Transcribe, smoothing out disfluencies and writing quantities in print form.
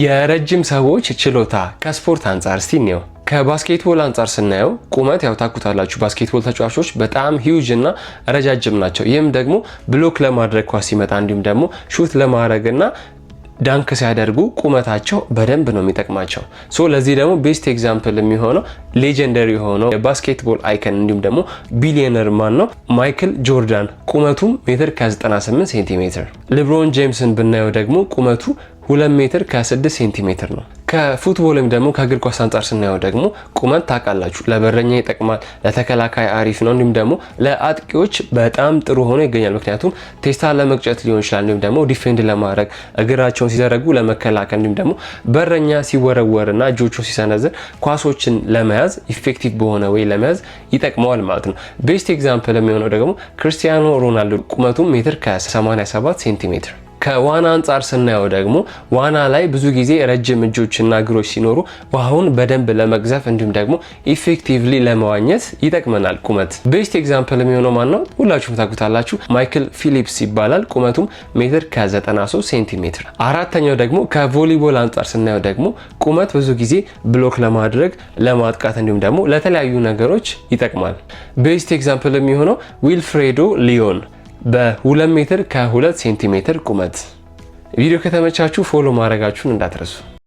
የረጅም ሰዎች ችሎታ ከስፖርት አንጻር እስቲ እንየው። ከባስኬትቦል አንጻር ስናየው ቁመት ያው ታውቁታላችሁ፣ ባስኬትቦል ተጫዋቾች በጣም ሂውጅ እና ረጃጅም ናቸው። ይህም ደግሞ ብሎክ ለማድረግ ኳስ ሲመጣ እንዲሁም ደግሞ ሹት ለማድረግና ዳንክ ሲያደርጉ ቁመታቸው በደንብ ነው የሚጠቅማቸው። ሶ ለዚህ ደግሞ ቤስት ኤግዛምፕል የሚሆነው ሌጀንደሪ የሆነው የባስኬትቦል አይከን እንዲሁም ደግሞ ቢሊዮነር ማን ነው ማይክል ጆርዳን ቁመቱም ሜትር ከ98 ሴንቲሜትር። ሌብሮን ጄምስን ብናየው ደግሞ ቁመቱ 2 ሜትር ከ6 ሴንቲሜትር ነው። ከፉትቦልም ደግሞ ከእግር ኳስ አንጻር ስናየው ደግሞ ቁመት ታውቃላችሁ ለበረኛ ይጠቅማል፣ ለተከላካይ አሪፍ ነው፣ እንዲሁም ደግሞ ለአጥቂዎች በጣም ጥሩ ሆኖ ይገኛል። ምክንያቱም ቴስታ ለመቅጨት ሊሆን ይችላል፣ እንዲሁም ደግሞ ዲፌንድ ለማድረግ እግራቸውን ሲዘረጉ ለመከላከል፣ እንዲሁም ደግሞ በረኛ ሲወረወርና እጆቹን ሲሰነዝር ኳሶችን ለመያዝ ኢፌክቲቭ በሆነ ወይ ለመያዝ ይጠቅመዋል ማለት ነው። ቤስት ኤግዛምፕል የሚሆነው ደግሞ ክርስቲያኖ ሮናልዶ ቁመቱም ሜትር ከ87 ሴንቲሜትር። ከዋና አንጻር ስናየው ደግሞ ዋና ላይ ብዙ ጊዜ ረጅም እጆችና እግሮች ሲኖሩ ውሃውን በደንብ ለመግዘፍ እንዲሁም ደግሞ ኢፌክቲቭሊ ለመዋኘት ይጠቅመናል ቁመት። ቤስት ኤግዛምፕል የሚሆነው ማን ነው? ሁላችሁም ታውቁታላችሁ፣ ማይክል ፊሊፕስ ይባላል። ቁመቱም ሜትር ከ93 ሴንቲሜትር። አራተኛው ደግሞ ከቮሊቦል አንጻር ስናየው ደግሞ ቁመት ብዙ ጊዜ ብሎክ ለማድረግ ለማጥቃት፣ እንዲሁም ደግሞ ለተለያዩ ነገሮች ይጠቅማል። ቤስት ኤግዛምፕል የሚሆነው ዊልፍሬዶ ሊዮን በ2 ሜትር ከ2 ሴንቲሜትር ቁመት። ቪዲዮ ከተመቻችሁ ፎሎ ማድረጋችሁን እንዳትረሱ።